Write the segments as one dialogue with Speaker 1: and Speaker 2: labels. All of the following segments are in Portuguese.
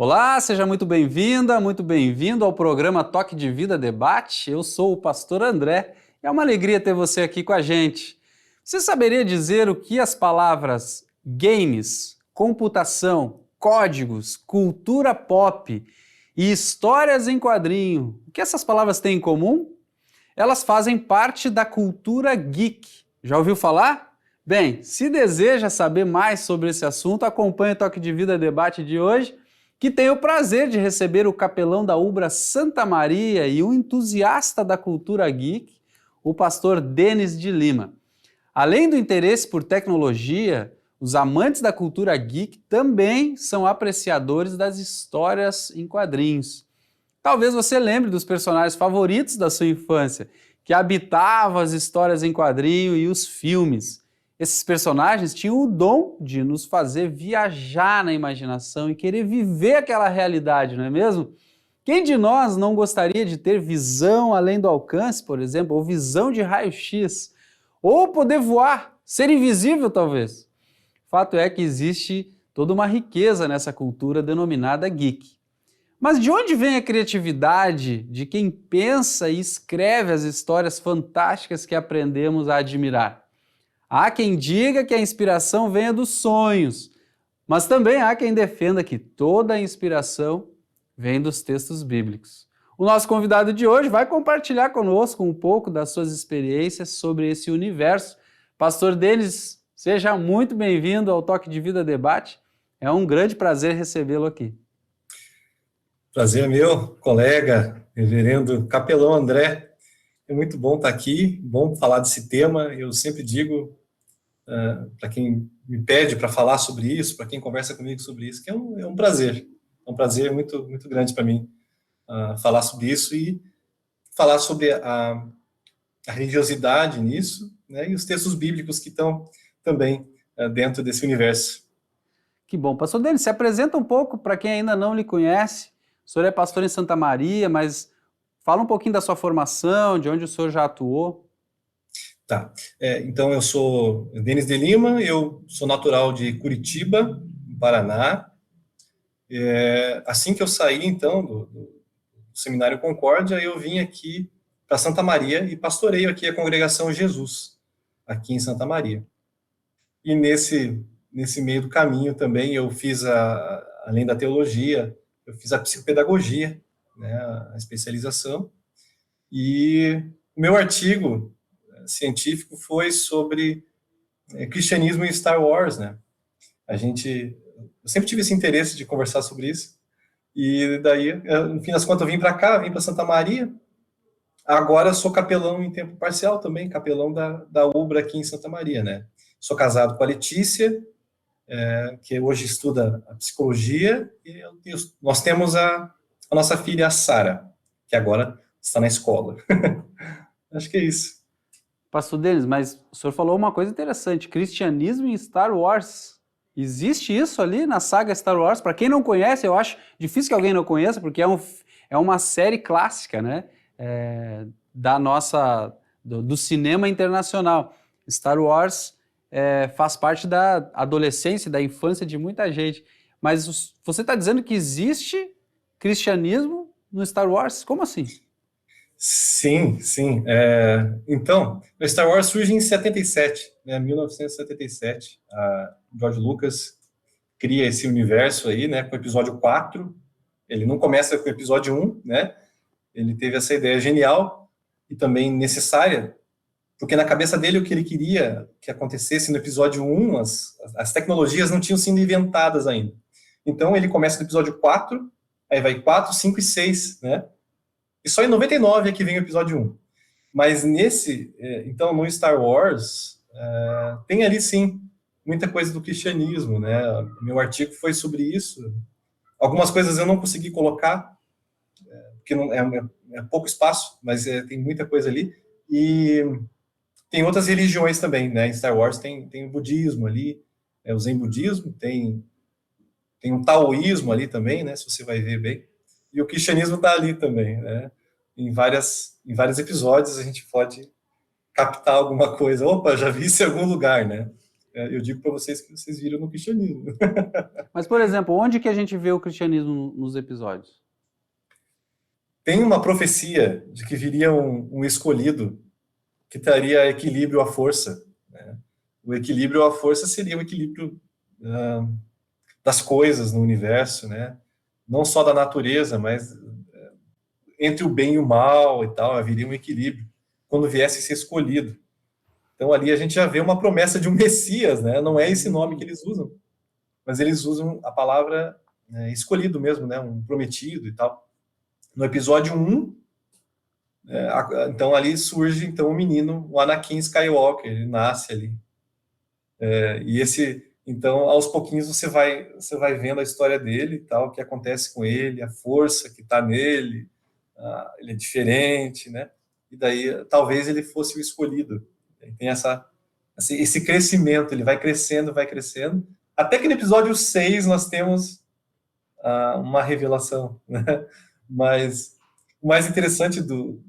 Speaker 1: Olá, seja muito bem-vinda, muito bem-vindo ao programa Toque de Vida Debate. Eu sou o pastor André e é uma alegria ter você aqui com a gente. Você saberia dizer o que as palavras games, computação, códigos, cultura pop e histórias em quadrinho, o que essas palavras têm em comum? Elas fazem parte da cultura geek. Já ouviu falar? Bem, se deseja saber mais sobre esse assunto, acompanhe o Toque de Vida Debate de hoje, que tem o prazer de receber o capelão da Ubra Santa Maria e um entusiasta da cultura geek, o pastor Denis de Lima. Além do interesse por tecnologia, os amantes da cultura geek também são apreciadores das histórias em quadrinhos. Talvez você lembre dos personagens favoritos da sua infância, que habitavam as histórias em quadrinho e os filmes. Esses personagens tinham o dom de nos fazer viajar na imaginação e querer viver aquela realidade, não é mesmo? Quem de nós não gostaria de ter visão além do alcance, por exemplo, ou visão de raio-x? Ou poder voar, ser invisível talvez? Fato é que existe toda uma riqueza nessa cultura denominada geek. Mas de onde vem a criatividade de quem pensa e escreve as histórias fantásticas que aprendemos a admirar? Há quem diga que a inspiração venha dos sonhos, mas também há quem defenda que toda a inspiração vem dos textos bíblicos. O nosso convidado de hoje vai compartilhar conosco um pouco das suas experiências sobre esse universo. Pastor Denis, seja muito bem-vindo ao Toque de Vida Debate. É um grande prazer recebê-lo aqui.
Speaker 2: Prazer meu, colega, reverendo capelão André. É muito bom estar aqui, bom falar desse tema. Eu sempre digo para quem me pede para falar sobre isso, para quem conversa comigo sobre isso, que é um prazer. É um prazer muito, muito grande para mim falar sobre isso e falar sobre a religiosidade nisso, né, e os textos bíblicos que estão também dentro desse universo.
Speaker 1: Que bom. Pastor Denis, se apresenta um pouco para quem ainda não lhe conhece. O senhor é pastor em Santa Maria, mas fala um pouquinho da sua formação, de onde o senhor já atuou.
Speaker 2: Tá. Então, eu sou Denis de Lima, eu sou natural de Curitiba, no Paraná. Assim que eu saí, então, do Seminário Concórdia, eu vim aqui para Santa Maria e pastoreio aqui a Congregação Jesus, aqui em Santa Maria. E nesse meio do caminho também eu fiz, além da teologia, eu fiz a psicopedagogia, né, a especialização, e o meu artigo científico foi sobre cristianismo e Star Wars, né? Eu sempre tive esse interesse de conversar sobre isso, e daí, no fim das contas, eu vim para cá, vim para Santa Maria. Agora eu sou capelão em tempo parcial também, capelão da Ubra aqui em Santa Maria, né? Sou casado com a Letícia, que hoje estuda a psicologia, e nós temos a nossa filha, a Sara, que agora está na escola. Acho que é isso.
Speaker 1: Pastor Denis, mas o senhor falou uma coisa interessante, cristianismo em Star Wars. Existe isso ali na saga Star Wars? Para quem não conhece, eu acho difícil que alguém não conheça, porque é uma série clássica, né? Do cinema internacional. Star Wars faz parte da adolescência, da infância de muita gente. Mas você está dizendo que existe cristianismo no Star Wars? Como assim?
Speaker 2: Sim, sim. Então, o Star Wars surge em 77, né, 1977. A George Lucas cria esse universo aí, né, com o episódio 4. Ele não começa com o episódio 1, né? Ele teve essa ideia genial e também necessária, porque na cabeça dele o que ele queria que acontecesse no episódio 1, as tecnologias não tinham sido inventadas ainda. Então ele começa no episódio 4, aí vai 4, 5 e 6, né? E só em 99 é que vem o episódio 1. Mas então, no Star Wars, tem ali, sim, muita coisa do cristianismo, né? Meu artigo foi sobre isso. Algumas coisas eu não consegui colocar, porque não, é pouco espaço, mas tem muita coisa ali. E tem outras religiões também, né? Em Star Wars tem o budismo ali, o zen budismo, tem um taoísmo ali também, né? Se você vai ver bem. E o cristianismo está ali também, né? Em vários episódios a gente pode captar alguma coisa. Opa, já vi isso em algum lugar, né? Eu digo para vocês que vocês viram no cristianismo.
Speaker 1: Mas, por exemplo, onde que a gente vê o cristianismo nos episódios?
Speaker 2: Tem uma profecia de que viria um escolhido que traria equilíbrio à força, né? O equilíbrio à força seria o equilíbrio das coisas no universo, né? Não só da natureza, mas entre o bem e o mal e tal, haveria um equilíbrio quando viesse esse escolhido. Então ali a gente já vê uma promessa de um Messias, né? Não é esse nome que eles usam, mas eles usam a palavra escolhido mesmo, né? Um prometido e tal. No episódio 1, então ali surge então o menino, o Anakin Skywalker, ele nasce ali. Então aos pouquinhos você vai vendo a história dele e tal, o que acontece com ele, a força que está nele, ele é diferente, né? E daí talvez ele fosse o escolhido. Tem esse crescimento, ele vai crescendo, até que no episódio 6 nós temos uma revelação, né? Mas o mais interessante do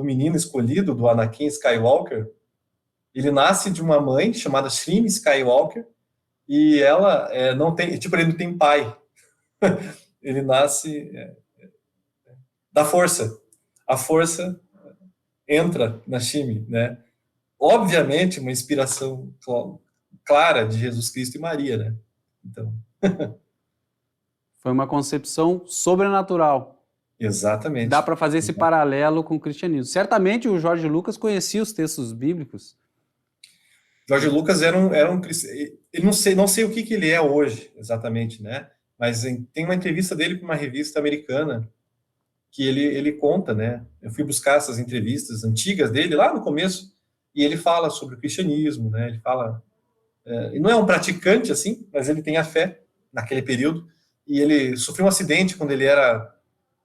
Speaker 2: menino escolhido, do Anakin Skywalker, ele nasce de uma mãe chamada Shmi Skywalker, e ela não tem, tipo, ele não tem pai. Ele nasce da força. A força entra na Shmi, né? Obviamente, uma inspiração clara de Jesus Cristo e Maria, né? Então,
Speaker 1: Foi uma concepção sobrenatural.
Speaker 2: exatamente.
Speaker 1: Dá para fazer esse paralelo com o cristianismo. Certamente o Jorge Lucas conhecia os textos bíblicos.
Speaker 2: Jorge Lucas era um ele não sei o que ele é hoje, exatamente, né? Mas tem uma entrevista dele para uma revista americana que ele conta, né? Eu fui buscar essas entrevistas antigas dele lá no começo e ele fala sobre o cristianismo, né? Ele fala, e não é um praticante assim, mas ele tem a fé naquele período e ele sofreu um acidente quando ele era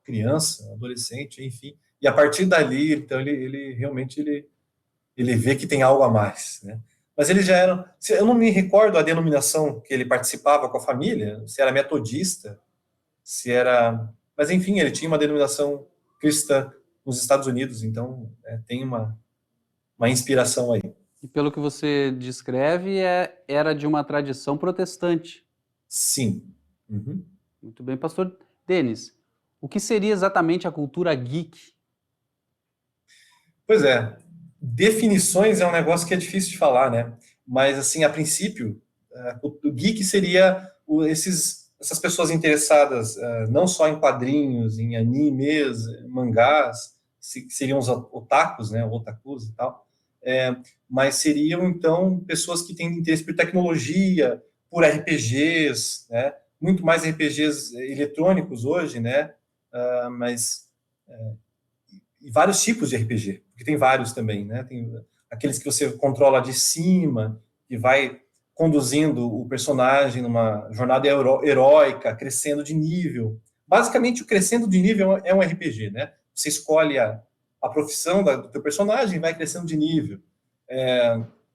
Speaker 2: criança, adolescente, enfim. E a partir dali, então ele realmente ele vê que tem algo a mais, né? Mas ele já era, eu não me recordo a denominação que ele participava com a família, se era metodista, se era, mas enfim, ele tinha uma denominação cristã nos Estados Unidos, então tem uma inspiração aí.
Speaker 1: E pelo que você descreve, era de uma tradição protestante.
Speaker 2: Sim. Uhum.
Speaker 1: Muito bem, pastor Denis. O que seria exatamente a cultura geek?
Speaker 2: Pois é, definições é um negócio que é difícil de falar, né? Mas, assim, a princípio, o geek seria essas pessoas interessadas não só em quadrinhos, em animes, mangás, seriam os otakus, né? Otakus e tal. Mas seriam, então, pessoas que têm interesse por tecnologia, por RPGs, né? Muito mais RPGs eletrônicos hoje, né? E vários tipos de RPG, porque tem vários também, né? Tem aqueles que você controla de cima, que vai conduzindo o personagem numa jornada heróica, crescendo de nível. Basicamente, o crescendo de nível é um RPG, né? Você escolhe a profissão do teu personagem e vai crescendo de nível.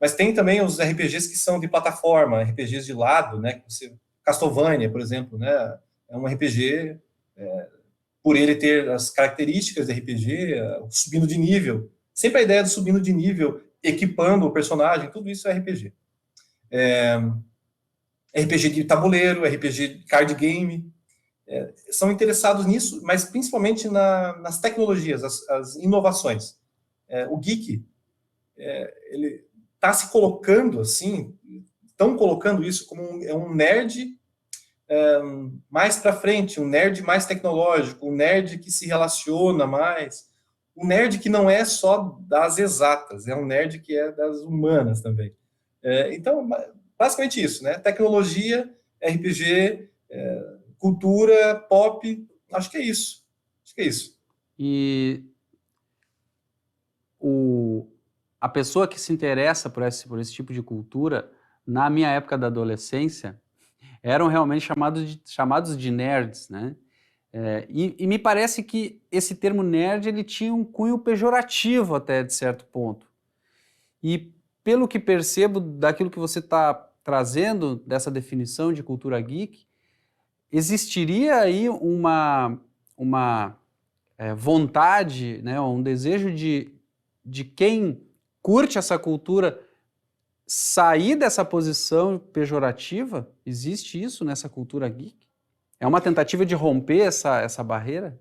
Speaker 2: Mas tem também os RPGs que são de plataforma, RPGs de lado, né? Castlevania, por exemplo, né? É um RPG por ele ter as características de RPG, subindo de nível. Sempre a ideia do subindo de nível, equipando o personagem, tudo isso é RPG. RPG de tabuleiro, RPG de card game, são interessados nisso, mas principalmente nas tecnologias, as inovações. O geek, ele está se colocando assim, estão colocando isso como um nerd mais para frente, um nerd mais tecnológico, um nerd que se relaciona mais, um nerd que não é só das exatas, é um nerd que é das humanas também. Então, basicamente isso, né? Tecnologia, RPG, cultura, pop, acho que é isso.
Speaker 1: E a pessoa que se interessa por esse tipo de cultura, na minha época da adolescência, eram realmente chamados de nerds, né? E me parece que esse termo nerd ele tinha um cunho pejorativo até de certo ponto. E pelo que percebo daquilo que você está trazendo, dessa definição de cultura geek, existiria aí uma vontade, né, um desejo de quem curte essa cultura sair dessa posição pejorativa? Existe isso nessa cultura geek? É uma tentativa de romper essa barreira?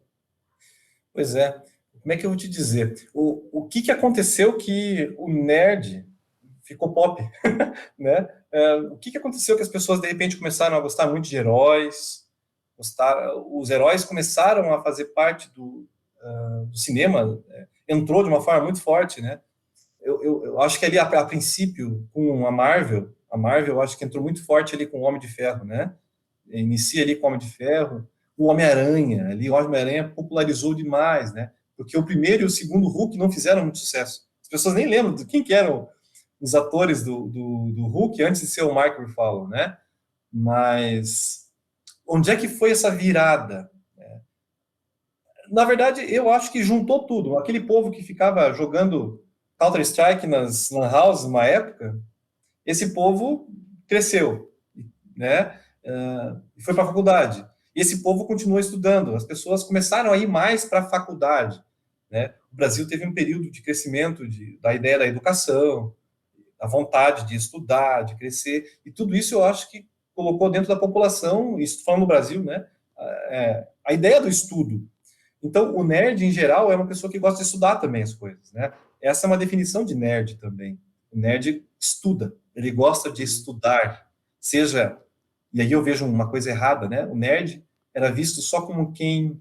Speaker 2: Pois é. Como é que eu vou te dizer? O que aconteceu que o nerd ficou pop, né? O que aconteceu que as pessoas, de repente, começaram a gostar muito de heróis, os heróis começaram a fazer parte do cinema, entrou de uma forma muito forte, né? Eu acho que ali, a princípio, com a Marvel, eu acho que entrou muito forte ali com o Homem de Ferro, né? Inicia ali com o Homem de Ferro, o Homem-Aranha, ali o Homem-Aranha popularizou demais, né? Porque o primeiro e o segundo Hulk não fizeram muito sucesso. As pessoas nem lembram de quem que eram os atores do Hulk antes de ser o Mark Ruffalo, né? Mas onde é que foi essa virada? Na verdade, eu acho que juntou tudo. Aquele povo que ficava jogando Counter-Strike nas lan houses uma época, esse povo cresceu, né? E foi para a faculdade. E esse povo continuou estudando. As pessoas começaram a ir mais para a faculdade, né? O Brasil teve um período de crescimento da ideia da educação, a vontade de estudar, de crescer, e tudo isso eu acho que colocou dentro da população, isso falando no Brasil, né? A ideia do estudo. Então, o nerd, em geral, é uma pessoa que gosta de estudar também as coisas, né? Essa é uma definição de nerd também. O nerd estuda, ele gosta de estudar, seja... E aí eu vejo uma coisa errada, né? O nerd era visto só como quem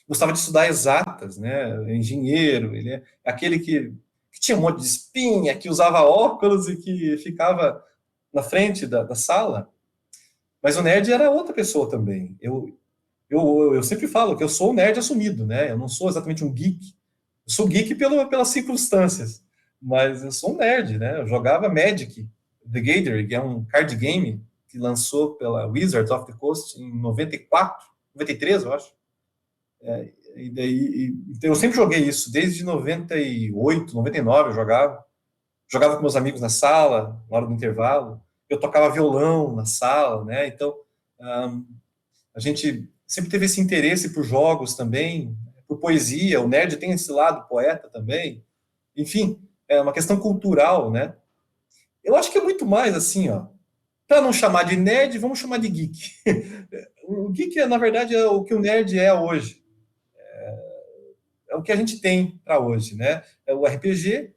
Speaker 2: gostava de estudar exatas, né? Engenheiro, ele é aquele que tinha um monte de espinha, que usava óculos e que ficava na frente da sala. Mas o nerd era outra pessoa também. Eu sempre falo que eu sou um nerd assumido, né? Eu não sou exatamente um geek. Eu sou geek pelas circunstâncias, mas eu sou um nerd, né? Eu jogava Magic, The Gathering, que é um card game que lançou pela Wizards of the Coast em 94, 93, eu acho. Então eu sempre joguei isso, desde 98, 99 eu jogava. Jogava com meus amigos na sala, na hora do intervalo. Eu tocava violão na sala, né? Então, a gente sempre teve esse interesse por jogos também, por poesia. O nerd tem esse lado poeta também. Enfim, é uma questão cultural, né? Eu acho que é muito mais assim, ó. Para não chamar de nerd, vamos chamar de geek. O geek, na verdade, é o que o nerd é hoje. É o que a gente tem para hoje, né? É o RPG,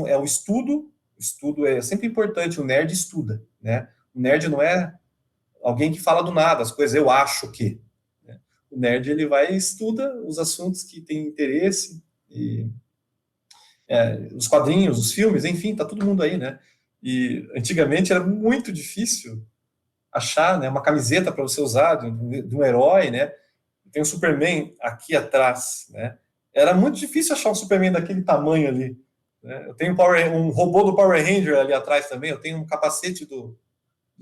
Speaker 2: é o estudo. O estudo é sempre importante. O nerd estuda, né? O nerd não é alguém que fala do nada, as coisas eu acho que. Né? O nerd, ele vai e estuda os assuntos que tem interesse, e, os quadrinhos, os filmes, enfim, tá todo mundo aí, né? E antigamente era muito difícil achar, né, uma camiseta para você usar de um herói, né? Tem um Superman aqui atrás, né? Era muito difícil achar um Superman daquele tamanho ali. Né? Eu tenho um robô do Power Ranger ali atrás também, eu tenho um capacete do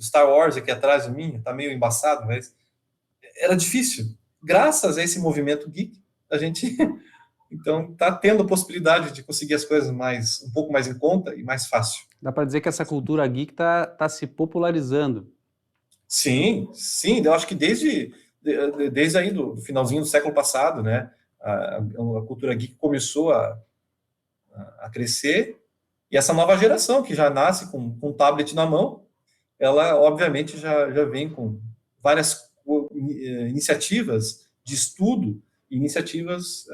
Speaker 2: Star Wars aqui atrás de mim, tá meio embaçado, mas era difícil. Graças a esse movimento geek, a gente então tá tendo a possibilidade de conseguir as coisas um pouco mais em conta e mais fácil.
Speaker 1: Dá para dizer que essa cultura geek tá se popularizando.
Speaker 2: Sim, sim, eu acho que desde aí do finalzinho do século passado, né, a cultura geek começou a crescer, e essa nova geração que já nasce com um tablet na mão, ela obviamente já vem com várias iniciativas de estudo, iniciativas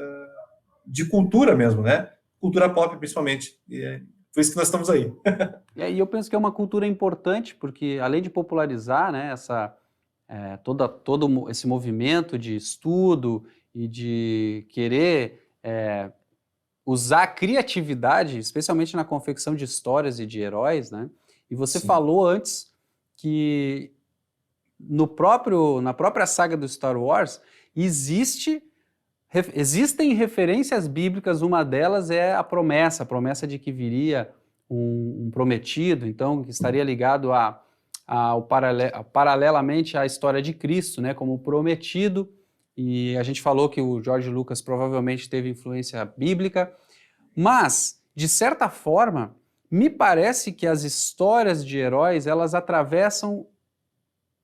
Speaker 2: de cultura mesmo, né? Cultura pop principalmente. E é por isso que nós estamos aí.
Speaker 1: E eu penso que é uma cultura importante, porque além de popularizar, né, todo esse movimento de estudo e de querer usar a criatividade, especialmente na confecção de histórias e de heróis, né? E você
Speaker 2: Sim.
Speaker 1: falou antes que na própria saga do Star Wars existem referências bíblicas, uma delas é a promessa de que viria um prometido, então que estaria ligado paralelamente à história de Cristo, né, como prometido, e a gente falou que o George Lucas provavelmente teve influência bíblica, mas, de certa forma, me parece que as histórias de heróis, elas atravessam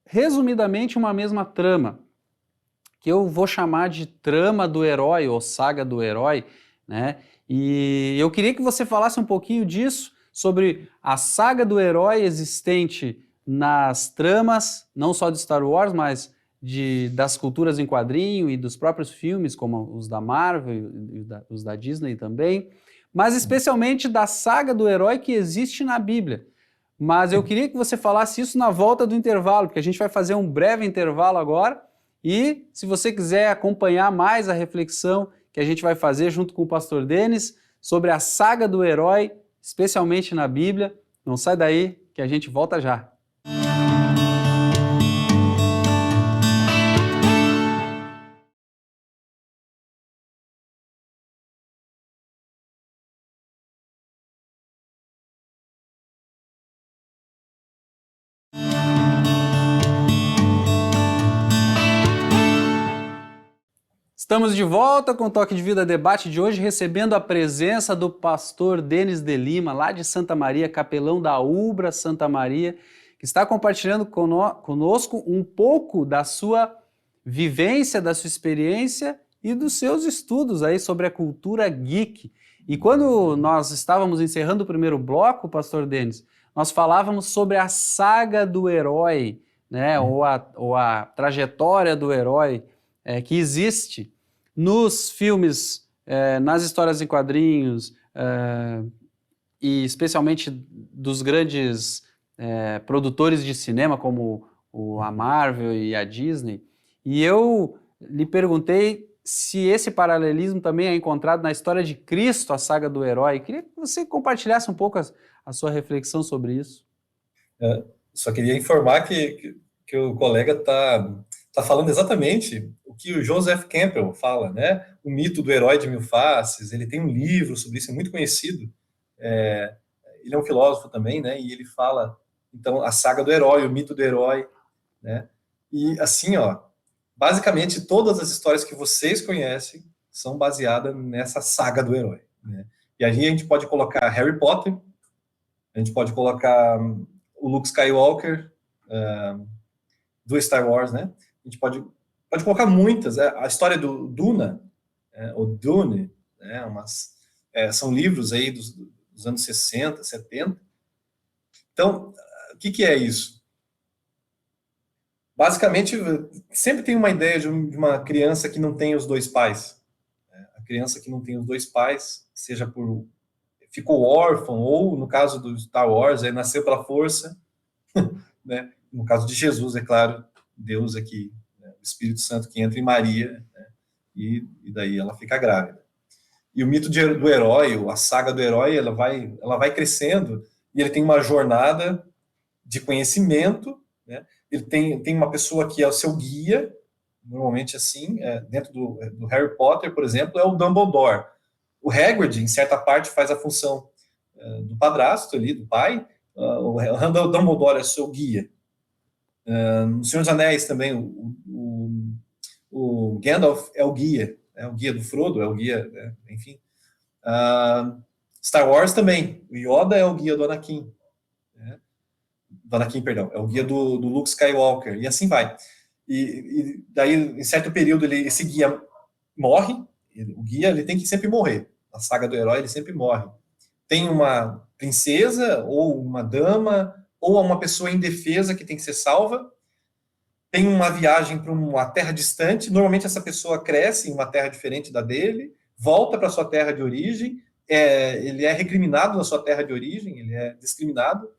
Speaker 1: resumidamente uma mesma trama, que eu vou chamar de trama do herói ou saga do herói, né? E eu queria que você falasse um pouquinho disso, sobre a saga do herói existente nas tramas, não só de Star Wars, mas das culturas em quadrinho e dos próprios filmes, como os da Marvel e os da Disney também, mas especialmente da saga do herói que existe na Bíblia. Mas eu queria que você falasse isso na volta do intervalo, porque a gente vai fazer um breve intervalo agora, e se você quiser acompanhar mais a reflexão que a gente vai fazer junto com o pastor Denis sobre a saga do herói, especialmente na Bíblia, não sai daí que a gente volta já. Estamos de volta com o Toque de Vida Debate de hoje, recebendo a presença do pastor Denis de Lima, lá de Santa Maria, capelão da Ubra Santa Maria, que está compartilhando conosco um pouco da sua vivência, da sua experiência e dos seus estudos aí sobre a cultura geek. E quando nós estávamos encerrando o primeiro bloco, pastor Denis, nós falávamos sobre a saga do herói, né, ou a trajetória do herói que existe nos filmes, nas histórias em quadrinhos, e especialmente dos grandes produtores de cinema, como a Marvel e a Disney. E eu lhe perguntei se esse paralelismo também é encontrado na história de Cristo, a saga do herói. Queria que você compartilhasse um pouco a sua reflexão sobre isso.
Speaker 2: Só queria informar que o colega está falando exatamente o que o Joseph Campbell fala, né? O mito do herói de mil faces. Ele tem um livro sobre isso, é muito conhecido. Ele é um filósofo também, né? E ele fala, então, a saga do herói, o mito do herói, né? E assim, ó, basicamente todas as histórias que vocês conhecem são baseadas nessa saga do herói, né? E aí a gente pode colocar Harry Potter, a gente pode colocar o Luke Skywalker, do Star Wars, né? A gente pode colocar muitas. A história do Duna, o Dune, né? São livros aí dos anos 60, 70. Então, o que é isso? Basicamente, sempre tem uma ideia de uma criança que não tem os dois pais. A criança que não tem os dois pais, seja ficou órfão, ou no caso do Star Wars, nasceu pela força, né? No caso de Jesus, é claro, Deus aqui, né? O Espírito Santo que entra em Maria, né? E daí ela fica grávida. E o mito do herói, a saga do herói, ela vai crescendo, e ele tem uma jornada de conhecimento, né? Ele tem uma pessoa que é o seu guia, normalmente assim, dentro do Harry Potter, por exemplo, é o Dumbledore. O Hagrid, em certa parte, faz a função do padrasto ali, do pai. O Dumbledore é seu guia. No Senhor dos Anéis também, o Gandalf é o guia do Frodo, é o guia, né? Enfim. Star Wars também, o Yoda é o guia do Anakin, né? Do Anakin, perdão, é o guia do Luke Skywalker, e assim vai. E daí, em certo período, esse guia morre, o guia ele tem que sempre morrer. Na saga do herói, ele sempre morre. Tem uma princesa, ou uma dama, ou uma pessoa indefesa que tem que ser salva. Tem uma viagem para uma terra distante. Normalmente essa pessoa cresce em uma terra diferente da dele, volta para sua terra de origem, ele é recriminado na sua terra de origem, ele é discriminado,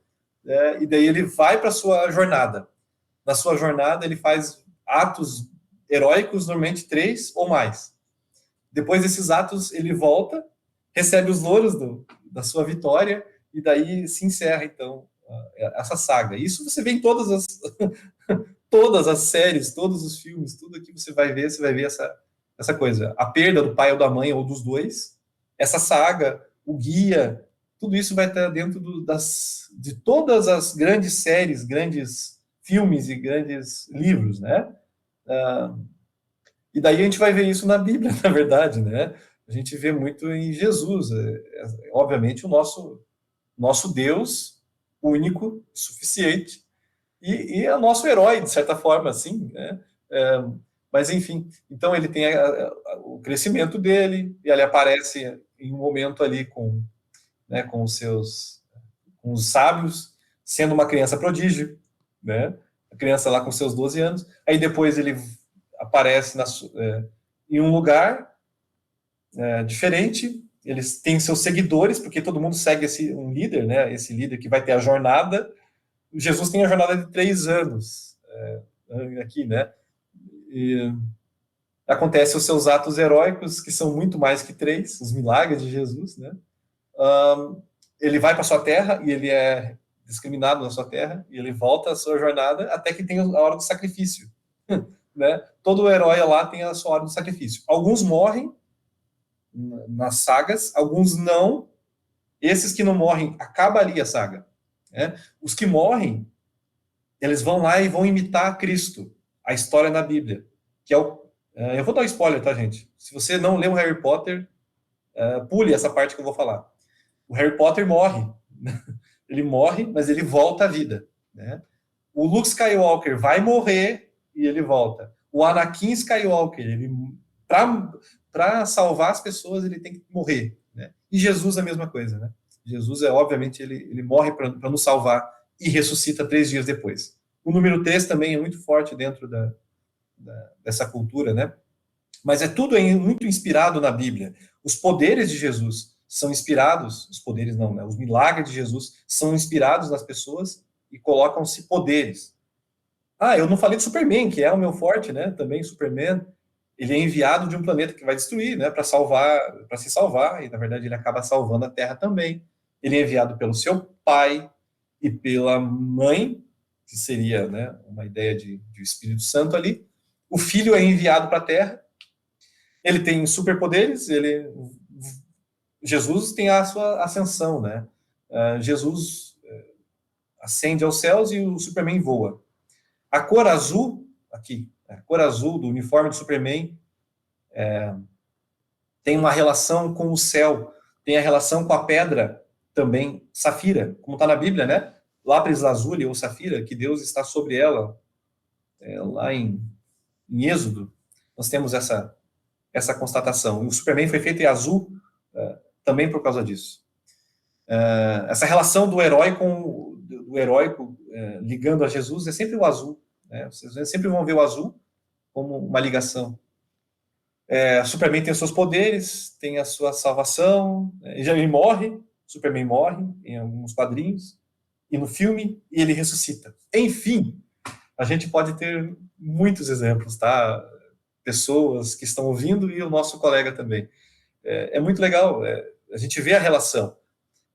Speaker 2: e daí ele vai para sua jornada. Na sua jornada ele faz atos heróicos, normalmente 3 ou mais. Depois desses atos ele volta, recebe os louros da sua vitória, e daí se encerra então essa saga. Isso você vê em todas as séries, todos os filmes, tudo que você vai ver essa coisa. A perda do pai ou da mãe, ou dos dois, essa saga, o guia, tudo isso vai estar dentro de todas as grandes séries, grandes filmes e grandes livros, né? E daí a gente vai ver isso na Bíblia, na verdade, né? A gente vê muito em Jesus. Obviamente, o nosso Deus único, suficiente, e é o nosso herói, de certa forma, assim, né? Mas, enfim, então ele tem o crescimento dele, e ele aparece em um momento ali com os seus os sábios, sendo uma criança prodígio, né? A criança lá com seus 12 anos. Aí depois ele aparece em um lugar diferente. Eles têm seus seguidores, porque todo mundo segue um líder, né? Esse líder que vai ter a jornada. Jesus tem a jornada de 3 anos aqui, né? E acontece os seus atos heróicos, que são muito mais que 3, os milagres de Jesus, né? Ele vai para sua terra e ele é discriminado na sua terra e ele volta à sua jornada até que tem a hora do sacrifício, né? Todo herói lá tem a sua hora do sacrifício. Alguns morrem nas sagas, alguns não. Esses que não morrem, acaba ali a saga, né? Os que morrem, eles vão lá e vão imitar Cristo, a história na Bíblia, que é o... eu vou dar um spoiler, tá, gente? Se você não leu Harry Potter, pule essa parte que eu vou falar. O Harry Potter morre. Ele morre, mas ele volta à vida, né? O Luke Skywalker vai morrer e ele volta. O Anakin Skywalker, para salvar as pessoas, ele tem que morrer, né? E Jesus é a mesma coisa, né? Jesus, obviamente, ele morre para nos salvar e ressuscita 3 dias depois. O número 3 também é muito forte dentro dessa cultura, né? Mas tudo muito inspirado na Bíblia. Os poderes de Jesus são inspirados, os poderes não, né? Os milagres de Jesus são inspirados nas pessoas e colocam-se poderes. Eu não falei do Superman, que é o meu forte, né? Também Superman, ele é enviado de um planeta que vai destruir, né? Para se salvar, e na verdade ele acaba salvando a Terra também. Ele é enviado pelo seu pai e pela mãe, que seria, né, uma ideia de Espírito Santo ali. O filho é enviado para a Terra. Ele tem superpoderes, Jesus tem a sua ascensão, né? Jesus ascende aos céus e o Superman voa. A cor azul, aqui, a cor azul do uniforme do Superman tem uma relação com o céu, tem a relação com a pedra também, safira, como está na Bíblia, né? Lápis lazuli ou safira, que Deus está sobre ela, lá em Êxodo, nós temos essa constatação. E o Superman foi feito em azul também por causa disso. Essa relação do herói com do heróico ligando a Jesus é sempre o azul, né? Vocês sempre vão ver o azul como uma ligação. Superman tem os seus poderes, tem a sua salvação, ele morre, Superman morre em alguns quadrinhos, e no filme ele ressuscita. Enfim, a gente pode ter muitos exemplos, tá? Pessoas que estão ouvindo e o nosso colega também. É muito legal, a gente vê a relação.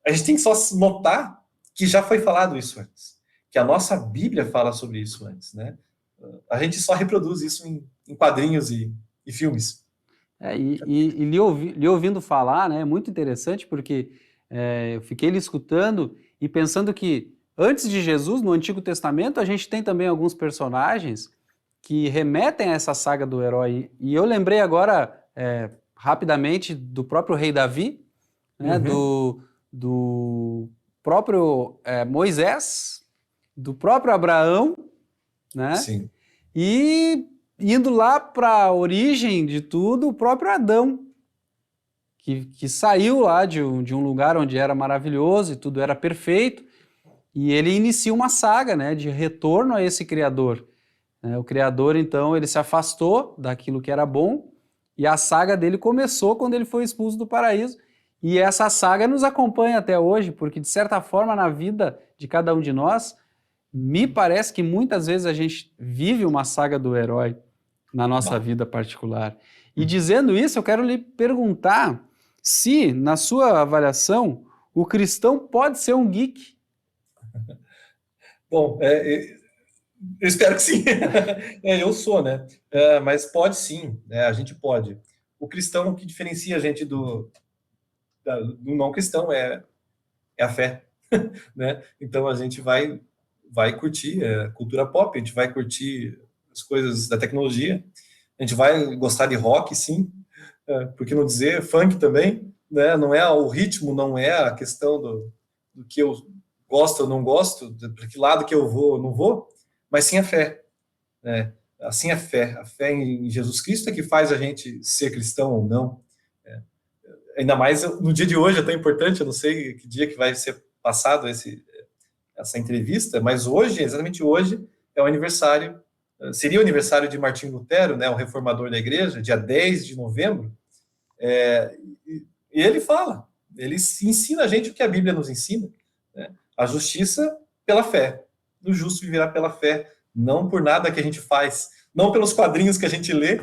Speaker 2: A gente tem que só notar que já foi falado isso antes, que a nossa Bíblia fala sobre isso antes, né? A gente só reproduz isso em quadrinhos e filmes.
Speaker 1: E lhe ouvindo falar, né, é muito interessante porque eu fiquei lhe escutando e pensando que antes de Jesus, no Antigo Testamento, a gente tem também alguns personagens que remetem a essa saga do herói. E eu lembrei agora, rapidamente, do próprio rei Davi, né, do próprio Moisés, do próprio Abraão, né?
Speaker 2: Sim.
Speaker 1: E indo lá para a origem de tudo, o próprio Adão, que saiu lá de um lugar onde era maravilhoso e tudo era perfeito, e ele inicia uma saga, né, de retorno a esse Criador. O Criador, então, ele se afastou daquilo que era bom, e a saga dele começou quando ele foi expulso do paraíso, e essa saga nos acompanha até hoje, porque, de certa forma, na vida de cada um de nós, me parece que muitas vezes a gente vive uma saga do herói na nossa vida particular. E dizendo isso, eu quero lhe perguntar se, na sua avaliação, o cristão pode ser um geek.
Speaker 2: Bom, eu espero que sim. Eu sou, né? Mas pode sim, né? A gente pode. O cristão, o que diferencia a gente do não cristão é a fé, né? Então a gente vai curtir cultura pop, a gente vai curtir as coisas da tecnologia, a gente vai gostar de rock, sim, por que não dizer funk também, né? Não é o ritmo, não é a questão do que eu gosto ou não gosto, para que lado que eu vou ou não vou, mas sim a fé, né? Assim a fé em Jesus Cristo é que faz a gente ser cristão ou não. Ainda mais no dia de hoje é tão importante, eu não sei que dia que vai ser passado essa entrevista, mas hoje, exatamente hoje, é o aniversário, seria o aniversário de Martinho Lutero, né, o reformador da igreja, dia 10 de novembro, e ele fala, ele ensina a gente o que a Bíblia nos ensina, né? A justiça pela fé, o justo viverá pela fé, não por nada que a gente faz, não pelos quadrinhos que a gente lê,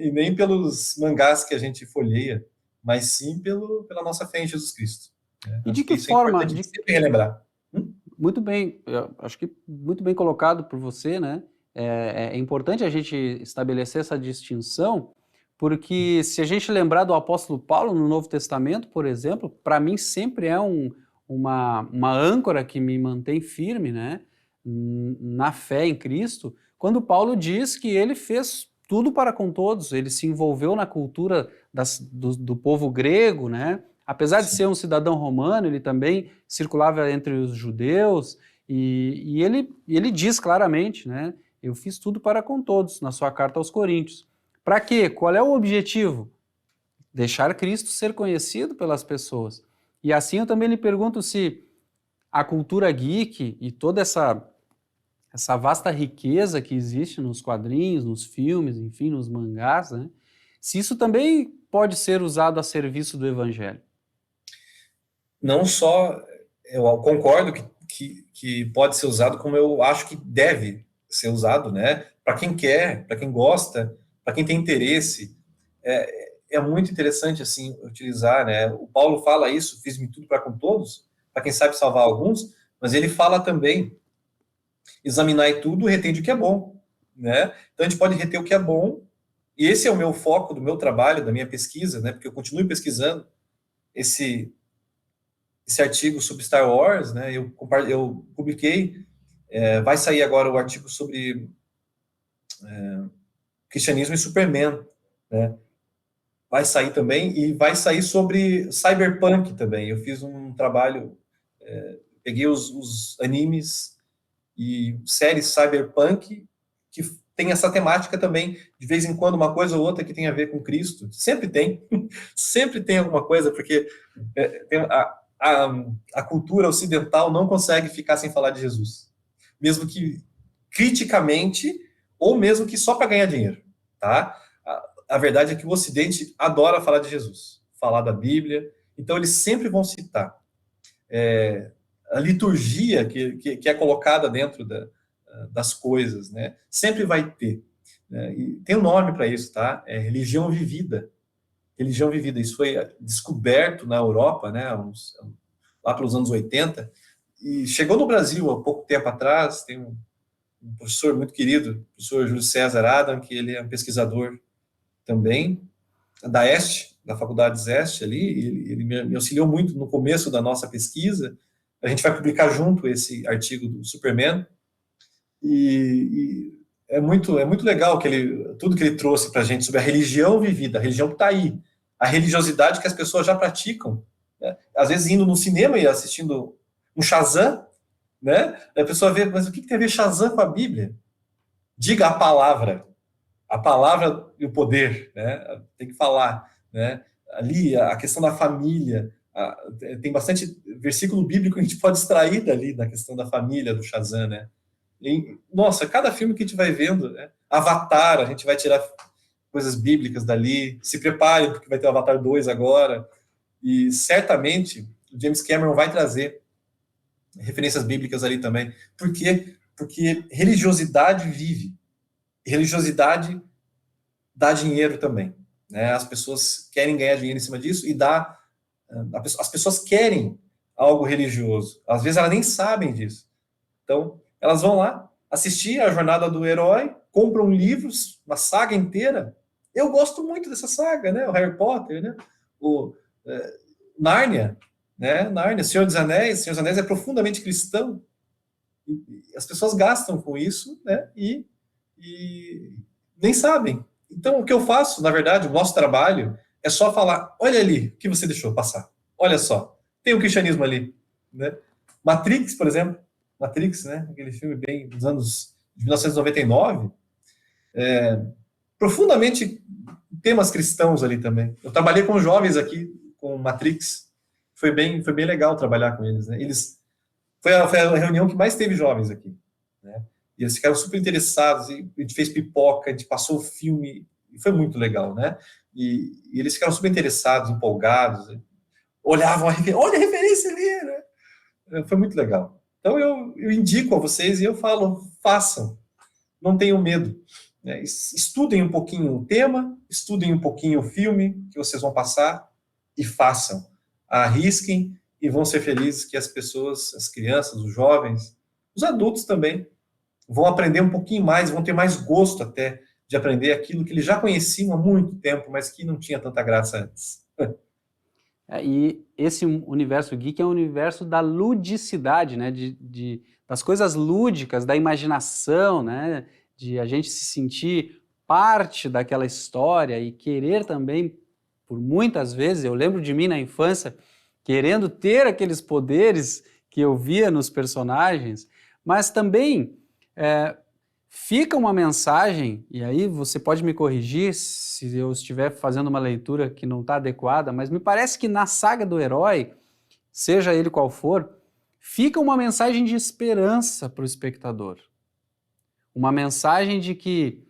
Speaker 2: e nem pelos mangás que a gente folheia, mas sim pela nossa fé em Jesus Cristo. Né?
Speaker 1: E de
Speaker 2: Acho
Speaker 1: que
Speaker 2: que isso é
Speaker 1: forma?
Speaker 2: importante sempre relembrar.
Speaker 1: Muito bem, eu acho que muito bem colocado por você, né? É importante a gente estabelecer essa distinção, porque se a gente lembrar do apóstolo Paulo no Novo Testamento, por exemplo, para mim sempre é uma âncora que me mantém firme, né? Na fé em Cristo, quando Paulo diz que ele fez tudo para com todos, ele se envolveu na cultura do povo grego, né? Apesar de
Speaker 2: Sim.
Speaker 1: ser um cidadão romano, ele também circulava entre os judeus e ele diz claramente, né? Eu fiz tudo para com todos, na sua carta aos Coríntios. Para quê? Qual é o objetivo? Deixar Cristo ser conhecido pelas pessoas. E assim eu também lhe pergunto se a cultura geek e toda essa vasta riqueza que existe nos quadrinhos, nos filmes, enfim, nos mangás, né? Se isso também pode ser usado a serviço do evangelho.
Speaker 2: Não só, eu concordo que pode ser usado, como eu acho que deve ser usado, né? Para quem quer, para quem gosta, para quem tem interesse. É muito interessante, assim, utilizar, né? O Paulo fala isso, fiz-me tudo para com todos, para quem sabe salvar alguns, mas ele fala também, examinar tudo, retende o que é bom, né? Então a gente pode reter o que é bom, e esse é o meu foco do meu trabalho, da minha pesquisa, né? Porque eu continuo pesquisando esse artigo sobre Star Wars, né? Eu publiquei, vai sair agora o artigo sobre cristianismo e Superman, né? Vai sair também, e vai sair sobre Cyberpunk também. Eu fiz um trabalho, peguei os animes e séries Cyberpunk que tem essa temática também, de vez em quando uma coisa ou outra que tem a ver com Cristo. Sempre tem, sempre tem alguma coisa, porque tem a cultura ocidental não consegue ficar sem falar de Jesus, mesmo que criticamente, ou mesmo que só para ganhar dinheiro, tá? A verdade é que o Ocidente adora falar de Jesus, falar da Bíblia, então eles sempre vão citar. A liturgia que é colocada dentro das coisas, né? Sempre vai ter. Né? E tem um nome para isso, tá? É religião vivida. Religião vivida. Isso foi descoberto na Europa, né? Lá pelos anos 80, e chegou no Brasil há pouco tempo atrás. Tem um professor muito querido, o professor Júlio César Adam, que ele é um pesquisador também, da EST, da Faculdade EST ali, ele me auxiliou muito no começo da nossa pesquisa. A gente vai publicar junto esse artigo do Superman, e é muito legal tudo que ele trouxe para a gente sobre a religião vivida, a religião que está aí, a religiosidade que as pessoas já praticam, né? Às vezes indo no cinema e assistindo um Shazam, né? A pessoa vê, mas o que tem a ver Shazam com a Bíblia? Diga a palavra e o poder, né? Tem que falar, né? Ali a questão da família, tem bastante versículo bíblico que a gente pode extrair dali, da questão da família, do Shazam, né? Nossa, cada filme que a gente vai vendo, né? Avatar, a gente vai tirar coisas bíblicas dali, se prepare, porque vai ter o Avatar 2 agora, e certamente o James Cameron vai trazer referências bíblicas ali também. Por quê? Porque religiosidade vive, religiosidade dá dinheiro também, né? As pessoas querem ganhar dinheiro em cima disso, e as pessoas querem algo religioso, às vezes elas nem sabem disso, então elas vão lá assistir a jornada do herói, compram livros, uma saga inteira. Eu gosto muito dessa saga, né? O Harry Potter, né? O Nárnia, né? Nárnia, Senhor dos Anéis. Senhor dos Anéis é profundamente cristão. E as pessoas gastam com isso, né? E nem sabem. Então, o que eu faço, na verdade, o nosso trabalho é só falar: olha ali, o que você deixou passar. Olha só, tem o cristianismo ali, né? Matrix, por exemplo. Matrix, né? Aquele filme bem dos anos de 1999, profundamente temas cristãos ali também. Eu trabalhei com jovens aqui com Matrix, foi bem legal trabalhar com eles, né? Foi a reunião que mais teve jovens aqui, né? E eles ficaram super interessados, e a gente fez pipoca, a gente passou o filme, e foi muito legal, né? E eles ficaram super interessados, empolgados, olhavam olha a referência ali, né? Foi muito legal. Então eu indico a vocês e eu falo, façam, não tenham medo, né? Estudem um pouquinho o tema, estudem um pouquinho o filme que vocês vão passar e façam, arrisquem e vão ser felizes que as pessoas, as crianças, os jovens, os adultos também, vão aprender um pouquinho mais, vão ter mais gosto até de aprender aquilo que eles já conheciam há muito tempo, mas que não tinha tanta graça antes.
Speaker 1: E esse universo geek é um universo da ludicidade, né? Das coisas lúdicas, da imaginação, né? De a gente se sentir parte daquela história e querer também, por muitas vezes, eu lembro de mim na infância, querendo ter aqueles poderes que eu via nos personagens, mas também fica uma mensagem, e aí você pode me corrigir se eu estiver fazendo uma leitura que não está adequada, mas me parece que na saga do herói, seja ele qual for, fica uma mensagem de esperança para o espectador. Uma mensagem de que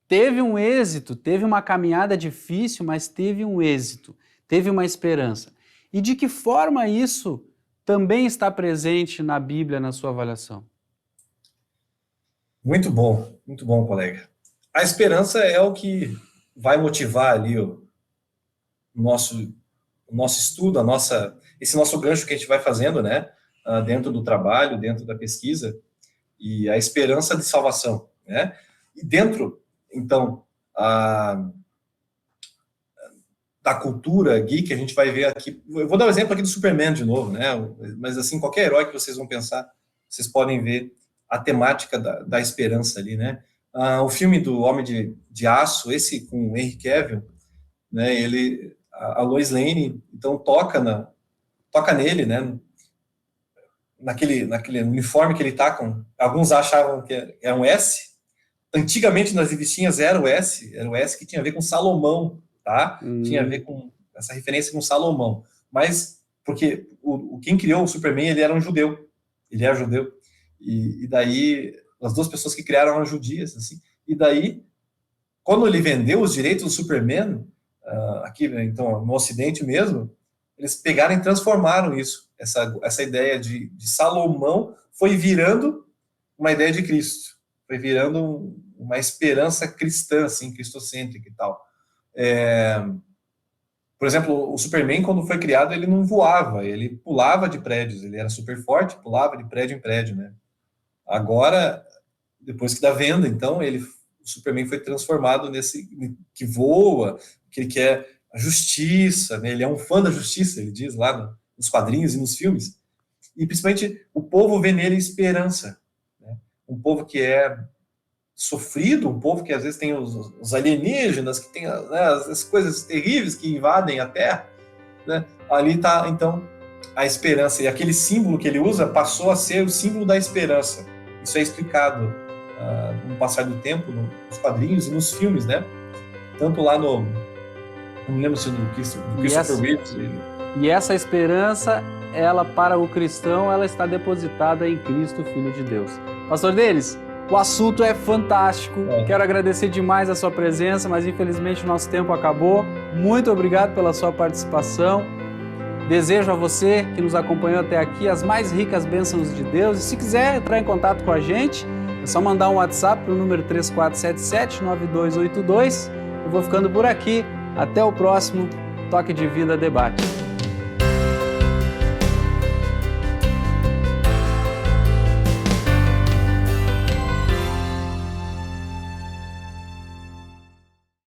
Speaker 1: teve um êxito, teve uma caminhada difícil, mas teve um êxito, teve uma esperança. E de que forma isso também está presente na Bíblia, na sua avaliação?
Speaker 2: Muito bom, colega. A esperança é o que vai motivar ali o nosso estudo, esse nosso gancho que a gente vai fazendo, né, dentro do trabalho, dentro da pesquisa, e a esperança de salvação, né? E dentro, então, da cultura geek, a gente vai ver aqui, eu vou dar um exemplo aqui do Superman de novo, né? Mas assim, qualquer herói que vocês vão pensar, vocês podem ver a temática da esperança ali, né? O filme do Homem de Aço, esse com o Henry Cavill, né? A Lois Lane, então toca nele, né? Naquele uniforme que ele tá com, alguns achavam que é um S. Antigamente nas revistinhas era o S que tinha a ver com Salomão, tá? Tinha a ver com essa referência com Salomão. Mas porque quem criou o Superman, ele era um judeu. Ele é judeu. E daí, as duas pessoas que criaram eram judias, assim. E daí, quando ele vendeu os direitos do Superman, aqui, então, no Ocidente mesmo, eles pegaram e transformaram isso. Essa ideia de Salomão foi virando uma ideia de Cristo. Foi virando uma esperança cristã, assim, cristocêntrica e tal. Por exemplo, o Superman, quando foi criado, ele não voava, ele pulava de prédios, ele era super forte, pulava de prédio em prédio, né? Agora, depois da venda, então, o Superman foi transformado nesse que voa, que ele quer a justiça, né? Ele é um fã da justiça, ele diz lá nos quadrinhos e nos filmes. E, principalmente, o povo vê nele esperança, né? Um povo que é sofrido, um povo que às vezes tem os alienígenas, que tem, né, as coisas terríveis que invadem a Terra, né? Ali está, então, a esperança. E aquele símbolo que ele usa passou a ser o símbolo da esperança. Isso é explicado no passar do tempo, nos quadrinhos e nos filmes, né? Tanto lá não me lembro se do Christopher Reeves.
Speaker 1: E essa esperança, ela para o cristão, ela está depositada em Cristo, Filho de Deus. Pastor Denis, o assunto é fantástico. Quero agradecer demais a sua presença, mas infelizmente o nosso tempo acabou. Muito obrigado pela sua participação. Desejo a você que nos acompanhou até aqui as mais ricas bênçãos de Deus. E se quiser entrar em contato com a gente, é só mandar um WhatsApp para o número 3477-9282. Eu vou ficando por aqui. Até o próximo Toque de Vida Debate.